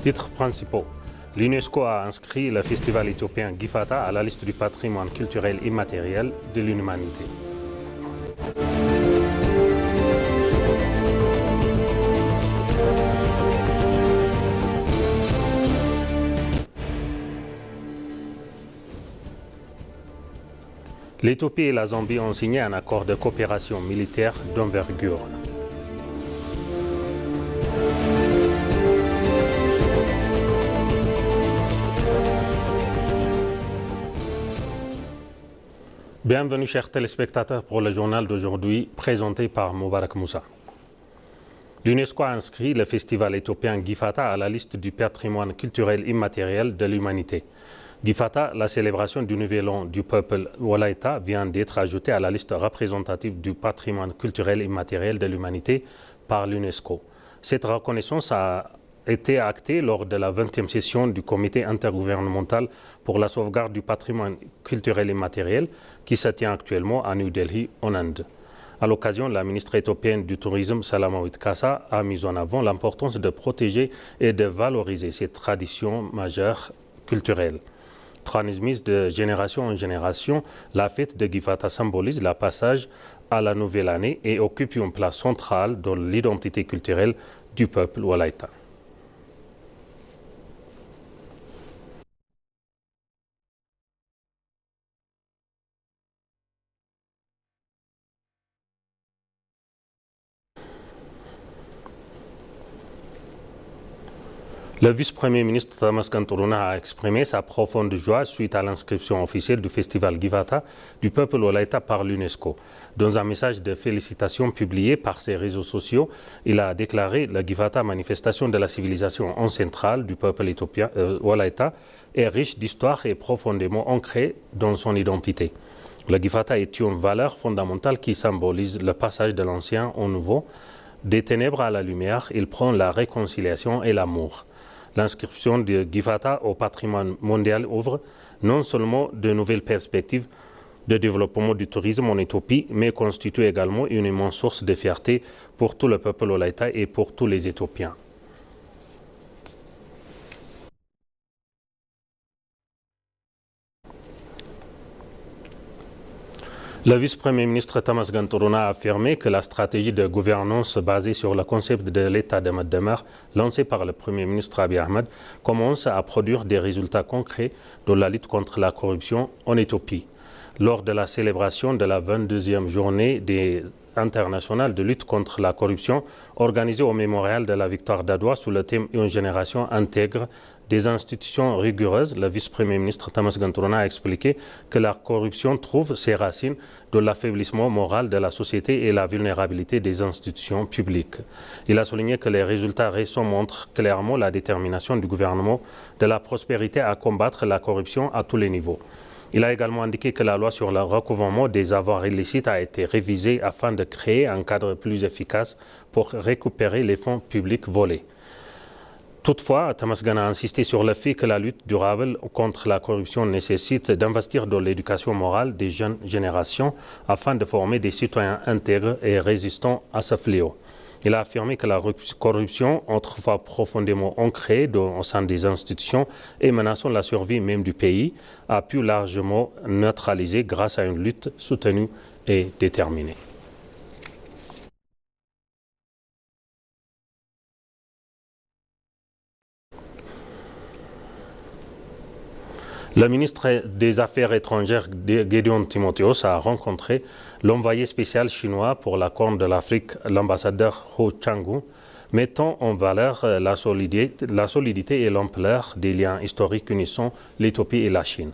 Titres principaux. L'UNESCO a inscrit le festival éthiopien Gifata à la liste du patrimoine culturel immatériel de l'humanité. L'Éthiopie et la Zambie ont signé un accord de coopération militaire d'envergure. Bienvenue chers téléspectateurs pour le journal d'aujourd'hui présenté par Moubarak Moussa. L'UNESCO a inscrit le festival éthiopien Gifata à la liste du patrimoine culturel immatériel de l'humanité. Gifata, la célébration du nouvel an du peuple Wolaïta, vient d'être ajoutée à la liste représentative du patrimoine culturel immatériel de l'humanité par l'UNESCO. Cette reconnaissance a été actée lors de la 20e session du comité intergouvernemental pour la sauvegarde du patrimoine culturel immatériel qui se tient actuellement à New Delhi, en Inde. À l'occasion, la ministre éthiopienne du Tourisme, Salamawit Kassa, a mis en avant l'importance de protéger et de valoriser ces traditions majeures culturelles. Transmise de génération en génération, la fête de Gifata symbolise le passage à la nouvelle année et occupe une place centrale dans l'identité culturelle du peuple Wolaïta. Le vice-premier ministre Tamaskan Tourouna a exprimé sa profonde joie suite à l'inscription officielle du festival Gifata du peuple Wolaïta par l'UNESCO. Dans un message de félicitations publié par ses réseaux sociaux, il a déclaré la Gifata, manifestation de la civilisation ancestrale du peuple éthiopien Wolaïta, est riche d'histoire et profondément ancrée dans son identité. Le Gifata est une valeur fondamentale qui symbolise le passage de l'ancien au nouveau, des ténèbres à la lumière. Il prend la réconciliation et l'amour. L'inscription de Gifata au patrimoine mondial ouvre non seulement de nouvelles perspectives de développement du tourisme en Éthiopie, mais constitue également une immense source de fierté pour tout le peuple Wolaïta et pour tous les Éthiopiens. Le vice-premier ministre Tamaskan Tourouna a affirmé que la stratégie de gouvernance basée sur le concept de l'état de demeure lancé par le premier ministre Abiy Ahmed commence à produire des résultats concrets dans la lutte contre la corruption en Éthiopie. Lors de la célébration de la 22e journée internationale de lutte contre la corruption organisée au mémorial de la victoire d'Adwa sous le thème Une génération intègre des institutions rigoureuses, le vice-premier ministre Tamaskan Tourouna a expliqué que la corruption trouve ses racines dans l'affaiblissement moral de la société et la vulnérabilité des institutions publiques. Il a souligné que les résultats récents montrent clairement la détermination du gouvernement de la prospérité à combattre la corruption à tous les niveaux. Il a également indiqué que la loi sur le recouvrement des avoirs illicites a été révisée afin de créer un cadre plus efficace pour récupérer les fonds publics volés. Toutefois, Tamaskan a insisté sur le fait que la lutte durable contre la corruption nécessite d'investir dans l'éducation morale des jeunes générations afin de former des citoyens intègres et résistants à ce fléau. Il a affirmé que la corruption, autrefois profondément ancrée au sein des institutions et menaçant la survie même du pays, a pu largement neutraliser grâce à une lutte soutenue et déterminée. Le ministre des Affaires étrangères Gédéon Timotheos a rencontré l'envoyé spécial chinois pour la Corne de l'Afrique, l'ambassadeur Ho Chang-gu, mettant en valeur la solidité et l'ampleur des liens historiques unissant l'Éthiopie et la Chine.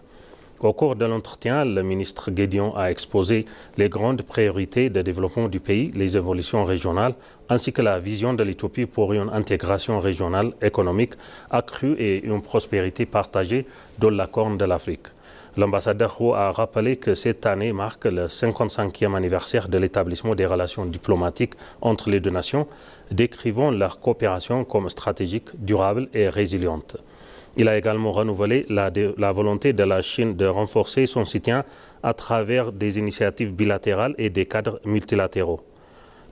Au cours de l'entretien, le ministre Gédéon a exposé les grandes priorités de développement du pays, les évolutions régionales, ainsi que la vision de l'Éthiopie pour une intégration régionale économique accrue et une prospérité partagée dans la Corne de l'Afrique. L'ambassadeur Ho a rappelé que cette année marque le 55e anniversaire de l'établissement des relations diplomatiques entre les deux nations, décrivant leur coopération comme stratégique, durable et résiliente. Il a également renouvelé la volonté de la Chine de renforcer son soutien à travers des initiatives bilatérales et des cadres multilatéraux.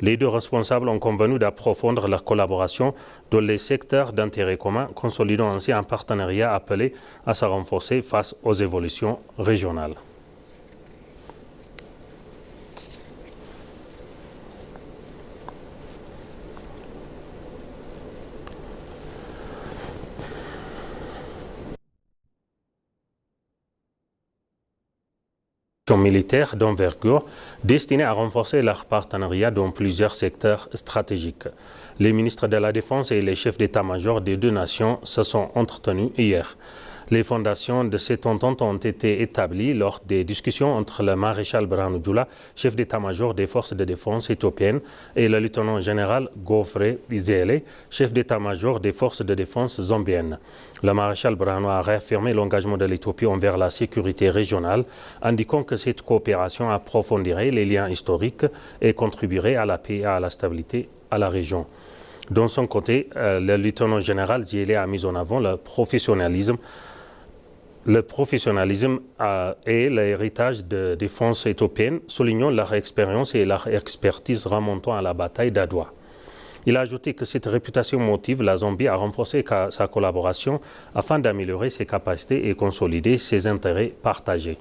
Les deux responsables ont convenu d'approfondir leur collaboration dans les secteurs d'intérêt commun, consolidant ainsi un partenariat appelé à se renforcer face aux évolutions régionales. Militaires d'envergure destinés à renforcer leur partenariat dans plusieurs secteurs stratégiques. Les ministres de la Défense et les chefs d'état-major des deux nations se sont entretenus hier. Les fondations de cette entente ont été établies lors des discussions entre le maréchal Brahanu Jula, chef d'état-major des forces de défense éthiopiennes, et le lieutenant général Gofre Izele, chef d'état-major des forces de défense zambiennes. Le maréchal Brahanu a réaffirmé l'engagement de l'Éthiopie envers la sécurité régionale, indiquant que cette coopération approfondirait les liens historiques et contribuerait à la paix et à la stabilité à la région. De son côté, le lieutenant général Izele a mis en avant le professionnalisme et l'héritage de défense éthiopienne, soulignant leur expérience et leur expertise remontant à la bataille d'Adwa. Il a ajouté que cette réputation motive la Zambie à renforcer sa collaboration afin d'améliorer ses capacités et consolider ses intérêts partagés.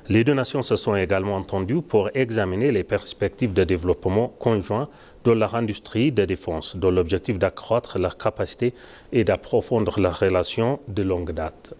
Les deux nations se sont également entendues pour examiner les perspectives de développement conjoint de leur industrie de défense, dans l'objectif d'accroître leurs capacités et d'approfondir leurs relations de longue date.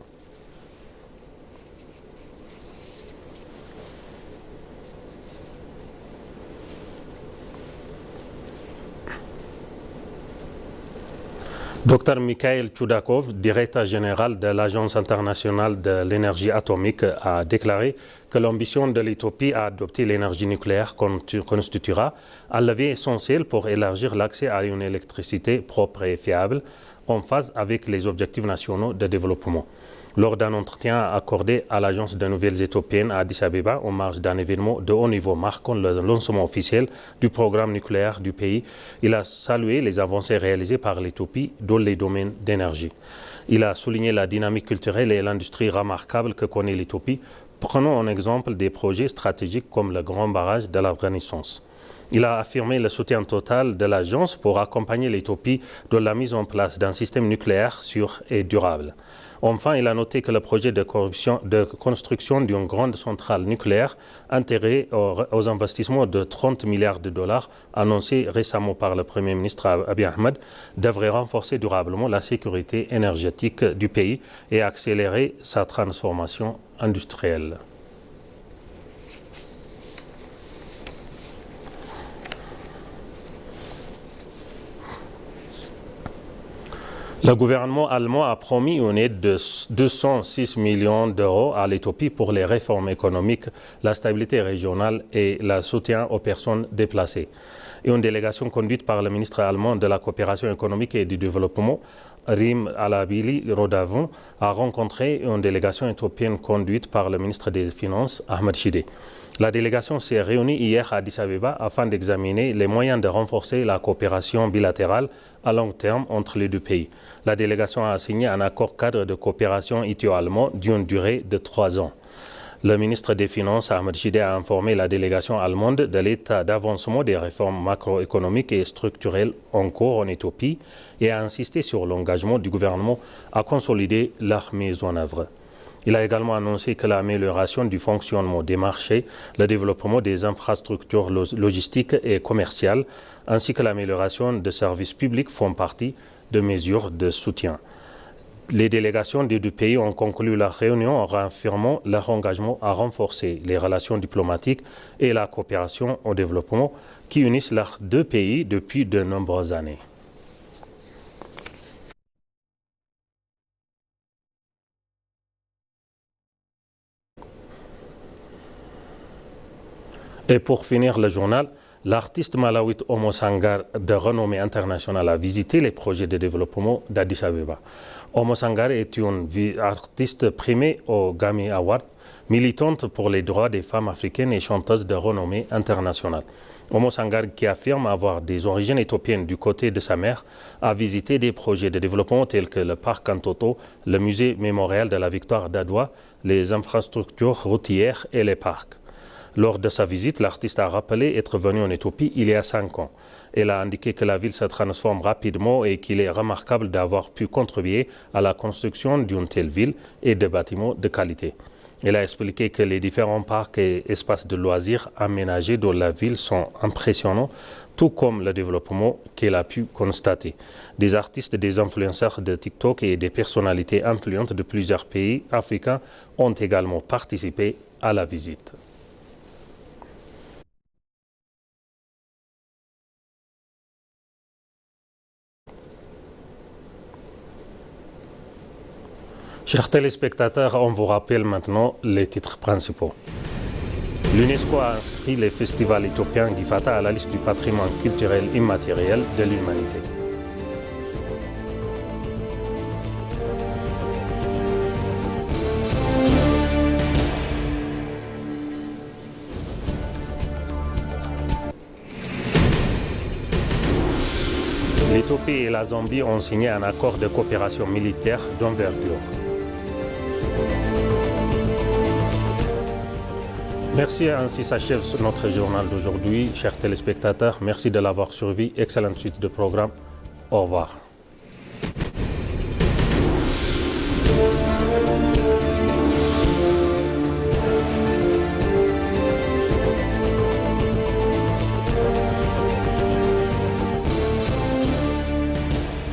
Dr Mikhail Chudakov, directeur général de l'Agence internationale de l'énergie atomique, a déclaré que l'ambition de l'Éthiopie à adopter l'énergie nucléaire constituera un levier essentiel pour élargir l'accès à une électricité propre et fiable en phase avec les objectifs nationaux de développement. Lors d'un entretien accordé à l'agence de nouvelles éthiopienne à Addis Abeba en marge d'un événement de haut niveau marquant le lancement officiel du programme nucléaire du pays, il a salué les avancées réalisées par l'Éthiopie dans les domaines d'énergie. Il a souligné la dynamique culturelle et l'industrie remarquable que connaît l'Éthiopie, prenant en exemple des projets stratégiques comme le Grand Barrage de la Renaissance. Il a affirmé le soutien total de l'agence pour accompagner l'Éthiopie dans la mise en place d'un système nucléaire sûr et durable. Enfin, il a noté que le projet de construction d'une grande centrale nucléaire intégré aux investissements de 30 milliards de dollars annoncés récemment par le Premier ministre Abiy Ahmed devrait renforcer durablement la sécurité énergétique du pays et accélérer sa transformation industrielle. Le gouvernement allemand a promis une aide de 206 millions d'euros à l'Éthiopie pour les réformes économiques, la stabilité régionale et le soutien aux personnes déplacées. Et une délégation conduite par le ministre allemand de la coopération économique et du développement, Rim Alabili Rodavon, a rencontré une délégation éthiopienne conduite par le ministre des Finances, Ahmed Shide. La délégation s'est réunie hier à Addis Abeba afin d'examiner les moyens de renforcer la coopération bilatérale à long terme entre les deux pays. La délégation a signé un accord cadre de coopération ethio-allemand d'une durée de 3 ans. Le ministre des Finances, Ahmed Shide, a informé la délégation allemande de l'état d'avancement des réformes macroéconomiques et structurelles en cours en Éthiopie et a insisté sur l'engagement du gouvernement à consolider leur mise en œuvre. Il a également annoncé que l'amélioration du fonctionnement des marchés, le développement des infrastructures logistiques et commerciales, ainsi que l'amélioration des services publics font partie de mesures de soutien. Les délégations des deux pays ont conclu leur réunion en réaffirmant leur engagement à renforcer les relations diplomatiques et la coopération au développement qui unissent leurs deux pays depuis de nombreuses années. Et pour finir le journal, l'artiste malawite Omo Sangar de renommée internationale a visité les projets de développement d'Addis Abeba. Omo Sangar est une artiste primée au Grammy Award, militante pour les droits des femmes africaines et chanteuse de renommée internationale. Omo Sangar, qui affirme avoir des origines éthiopiennes du côté de sa mère, a visité des projets de développement tels que le parc Antoto, le musée mémorial de la victoire d'Adwa, les infrastructures routières et les parcs. Lors de sa visite, l'artiste a rappelé être venu en Éthiopie il y a 5 ans. Elle a indiqué que la ville se transforme rapidement et qu'il est remarquable d'avoir pu contribuer à la construction d'une telle ville et de bâtiments de qualité. Elle a expliqué que les différents parcs et espaces de loisirs aménagés dans la ville sont impressionnants, tout comme le développement qu'elle a pu constater. Des artistes, des influenceurs de TikTok et des personnalités influentes de plusieurs pays africains ont également participé à la visite. Chers téléspectateurs, on vous rappelle maintenant les titres principaux. L'UNESCO a inscrit les festivals éthiopiens Gifata à la liste du patrimoine culturel immatériel de l'humanité. L'Éthiopie et la Zambie ont signé un accord de coopération militaire d'envergure. Merci, ainsi s'achève notre journal d'aujourd'hui. Chers téléspectateurs, merci de l'avoir suivi. Excellente suite de programme. Au revoir.